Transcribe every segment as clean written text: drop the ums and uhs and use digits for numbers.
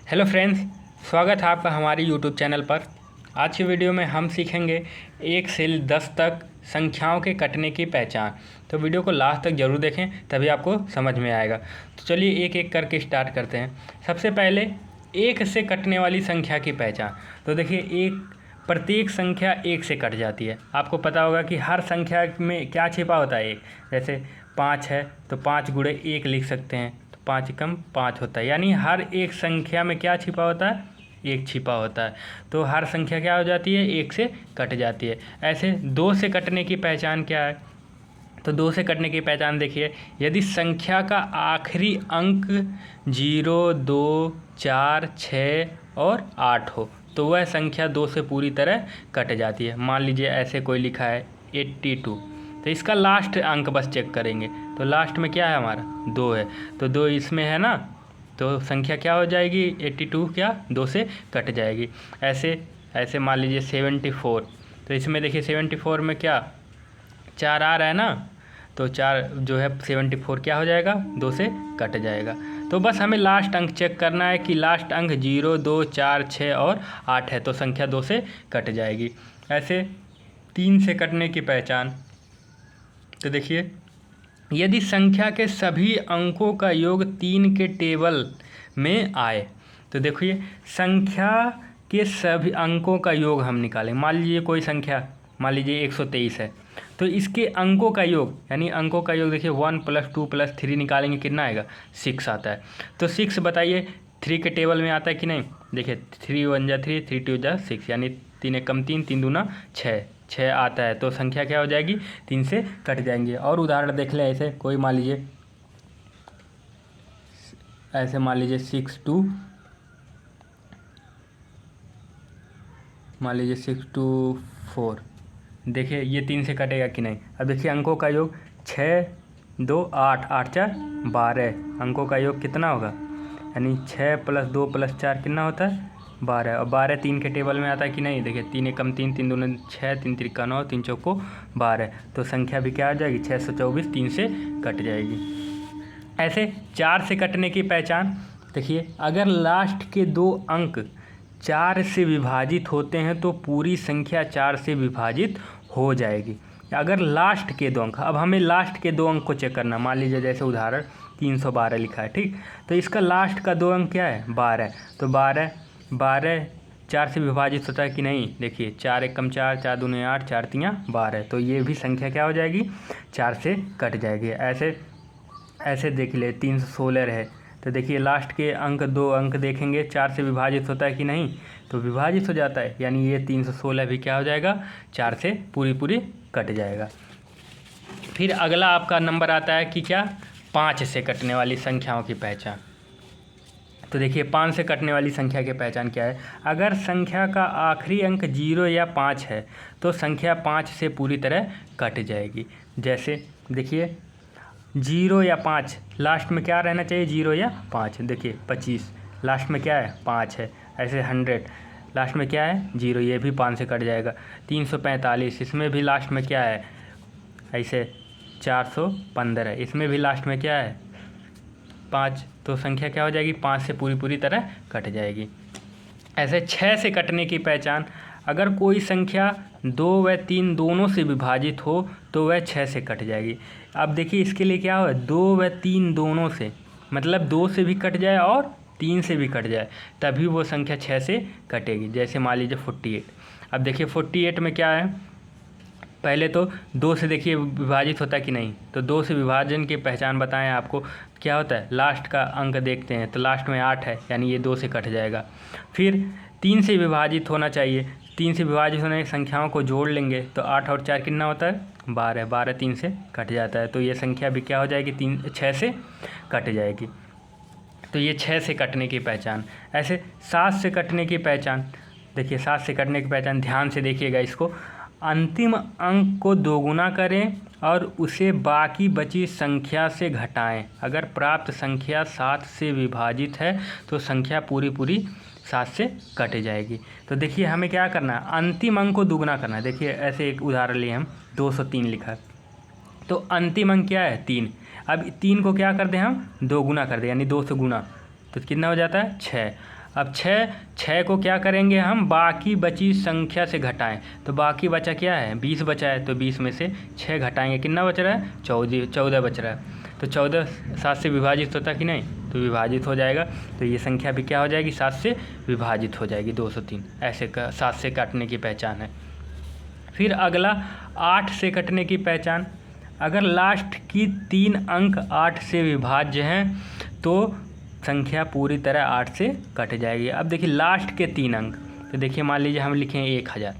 Hello friends, स्वागत है आपका हमारे यूट्यूब चैनल पर। आज की वीडियो में हम सीखेंगे 1 से 10 तक संख्याओं के कटने की पहचान। तो वीडियो को लास्ट तक ज़रूर देखें, तभी आपको समझ में आएगा। तो चलिए एक एक करके स्टार्ट करते हैं। सबसे पहले 1 से कटने वाली संख्या की पहचान। तो देखिए, प्रत्येक संख्या 1 से कट जाती है। आपको पता होगा कि हर संख्या में क्या छिपा होता है, 1। जैसे 5 है तो 5 गुणे 1 लिख सकते हैं, 5 कम 5 होता है। यानी हर एक संख्या में क्या छिपा होता है, 1 छिपा होता है। तो हर संख्या क्या हो जाती है, 1 से कट जाती है। ऐसे 2 से कटने की पहचान क्या है? तो 2 से कटने की पहचान देखिए, यदि संख्या का आखिरी अंक 0, 2, 4, 6 और 8 हो तो वह संख्या 2 से पूरी तरह कट जाती है। मान लीजिए ऐसे कोई लिखा है 82, तो इसका लास्ट अंक बस चेक करेंगे। तो लास्ट में क्या है हमारा, 2 है, तो 2 इसमें है ना, तो संख्या क्या हो जाएगी, 82 क्या 2 से कट जाएगी। ऐसे मान लीजिए 74, तो इसमें देखिए 74 में क्या 4 आ रहा है ना, तो 4 जो है 74 क्या हो जाएगा, 2 से कट जाएगा। तो बस हमें लास्ट अंक चेक करना है कि लास्ट अंक 0, 2, 4, 6 और 8 है, तो संख्या 2 से कट जाएगी। ऐसे 3 से कटने की पहचान। तो देखिए, यदि संख्या के सभी अंकों का योग 3 के टेबल में आए, तो देखिए संख्या के सभी अंकों का योग हम निकालें। मान लीजिए कोई संख्या, मान लीजिए 123 है, तो इसके अंकों का योग, यानी अंकों का योग देखिए 1 + 2 + 3 निकालेंगे, कितना आएगा, 6 आता है। तो 6 बताइए 3 के टेबल में आता है कि नहीं। देखिए 3 × 1 = 3, 3 × 2 = 6, यानी 3 × 1 = 3, 3 × 2 = 6 आता है। तो संख्या क्या हो जाएगी, 3 से कट जाएंगे। और उदाहरण देख लें, ऐसे कोई मान लीजिए 6 2 4, देखिए ये 3 से कटेगा कि नहीं। अब देखिए अंकों का योग 6, 2, 8, 8 × 4 = 12, अंकों का योग कितना होगा, यानी 6 + 2 + 4 कितना होता है, 12। और 12 3 के टेबल में आता है कि नहीं। देखिए 3 × 1 = 3, 3 × 2 = 6, 3 × 3 = 9, 3 × 4 = 12। तो संख्या भी क्या आ जाएगी, 624, 3 से कट जाएगी। ऐसे 4 से कटने की पहचान। देखिए, अगर लास्ट के 2 अंक 4 से विभाजित होते हैं तो पूरी संख्या 4 से विभाजित हो जाएगी। अगर लास्ट के 2 अंक, अब हमें लास्ट के 2 अंक को चेक करना। मान लीजिए जैसे उदाहरण 312 लिखा है, ठीक, तो इसका लास्ट का 2 अंक क्या है, 12। तो 12 4 से विभाजित होता है कि नहीं। देखिए 4 × 1 = 4, 4 × 2 = 8, 4 × 3 = 12, तो ये भी संख्या क्या हो जाएगी, 4 से कट जाएगी। ऐसे देख ले 316 है, तो देखिए लास्ट के अंक 2 अंक देखेंगे 4 से विभाजित होता है कि नहीं, तो विभाजित हो जाता है, यानी ये 316 भी क्या हो जाएगा, 4 से पूरी कट जाएगा। फिर अगला आपका नंबर आता है कि क्या, 5 से कटने वाली संख्याओं की पहचान। तो देखिए 5 से कटने वाली संख्या की पहचान क्या है। अगर संख्या का आखिरी अंक 0 या 5 है तो संख्या 5 से पूरी तरह कट जाएगी। जैसे देखिए 0 या 5, लास्ट में क्या रहना चाहिए, 0 या 5। देखिए 25, लास्ट में क्या है, 5 है। ऐसे 100, लास्ट में क्या है, 0, ये भी 5 से कट जाएगा। 345, इसमें भी लास्ट में क्या है, ऐसे 415 है, इसमें भी लास्ट में क्या है, 5। तो संख्या क्या हो जाएगी, 5 से पूरी तरह कट जाएगी। ऐसे 6 से कटने की पहचान। अगर कोई संख्या 2 व 3 दोनों से विभाजित हो तो वह 6 से कट जाएगी। अब देखिए इसके लिए क्या हो, 2 व 3 दोनों से, मतलब 2 से भी कट जाए और 3 से भी कट जाए, तभी वो संख्या 6 से कटेगी। जैसे मान लीजिए 48। अब देखिए 48 में क्या है, पहले तो 2 से देखिए विभाजित होता है कि नहीं, तो 2 से विभाजन की पहचान बताएं आपको क्या होता है। लास्ट का अंक देखते हैं, तो लास्ट में 8 है, यानी ये 2 से कट जाएगा। फिर 3 से विभाजित होना चाहिए, 3 से विभाजित होने की संख्याओं को जोड़ लेंगे तो 8 और 4 कितना होता है, 12, 12 3 से कट जाता है, तो ये संख्या भी क्या हो जाएगी, 6 से कट जाएगी। तो ये 6 से कटने की पहचान। ऐसे 7 से कटने की पहचान। देखिए 7 से कटने की पहचान, ध्यान से देखिएगा इसको। अंतिम अंक को दोगुना करें और उसे बाकी बची संख्या से घटाएं। अगर प्राप्त संख्या 7 से विभाजित है तो संख्या पूरी 7 से कट जाएगी। तो देखिए हमें क्या करना है, अंतिम अंक को दुगुना करना है। देखिए ऐसे एक उदाहरण लिए हम 203 लिखा है, तो अंतिम अंक क्या है, 3। अब 3 को क्या कर दें हम, दोगुना कर दें, यानी 2 से गुना, तो कितना हो जाता है, 6। अब छः को क्या करेंगे हम, बाकी बची संख्या से घटाएं। तो बाकी बचा क्या है, 20 बचा है, तो 20 में से 6 घटाएंगे, कितना बच रहा है, 14 बच रहा है। तो 14 7 से विभाजित होता कि नहीं, तो विभाजित हो जाएगा। तो ये संख्या भी क्या हो जाएगी, 7 से विभाजित हो जाएगी, 203। ऐसे 7 से काटने की पहचान है। फिर अगला 8 से कटने की पहचान। अगर लास्ट की 3 अंक 8 से विभाज्य हैं तो संख्या पूरी तरह 8 से कट जाएगी। अब देखिए लास्ट के 3 अंक, तो देखिए मान लीजिए हम लिखें 1000।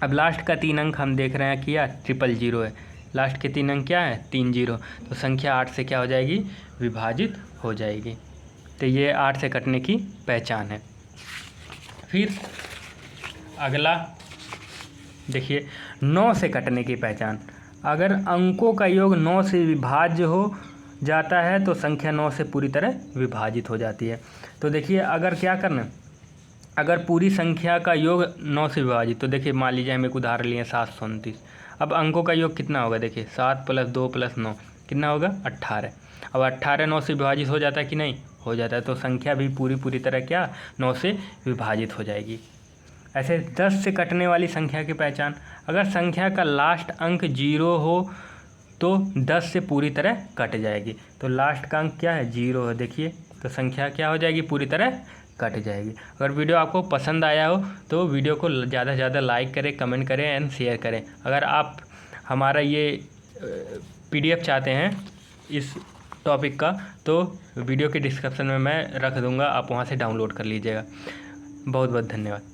अब लास्ट का 3 अंक हम देख रहे हैं कि 000 है, लास्ट के 3 अंक क्या है, 30, तो संख्या 8 से क्या हो जाएगी, विभाजित हो जाएगी। तो ये 8 से कटने की पहचान है। फिर अगला देखिए 9 से कटने की पहचान। अगर अंकों का योग 9 से विभाज्य हो जाता है तो संख्या 9 से पूरी तरह विभाजित हो जाती है। तो देखिए अगर क्या करना, अगर पूरी संख्या का योग 9 से विभाजित, तो देखिए मान लीजिए हम एक उदाहरण लिए 729। अब अंकों का योग कितना होगा, देखिए 7 + 2 + 9 कितना होगा, 18। अब 18 9 से विभाजित हो जाता है कि नहीं, हो जाता है। तो संख्या भी पूरी तरह क्या 9 से विभाजित हो जाएगी। ऐसे 10 से कटने वाली संख्या की पहचान। अगर संख्या का लास्ट अंक 0 हो तो 10 से पूरी तरह कट जाएगी। तो लास्ट का अंक क्या है, 0 है, देखिए तो संख्या क्या हो जाएगी, पूरी तरह कट जाएगी। अगर वीडियो आपको पसंद आया हो तो वीडियो को ज़्यादा से ज़्यादा लाइक करें, कमेंट करें एंड शेयर करें। अगर आप हमारा ये PDF चाहते हैं इस टॉपिक का तो वीडियो के डिस्क्रिप्शन में मैं रख दूँगा, आप वहाँ से डाउनलोड कर लीजिएगा। बहुत बहुत धन्यवाद।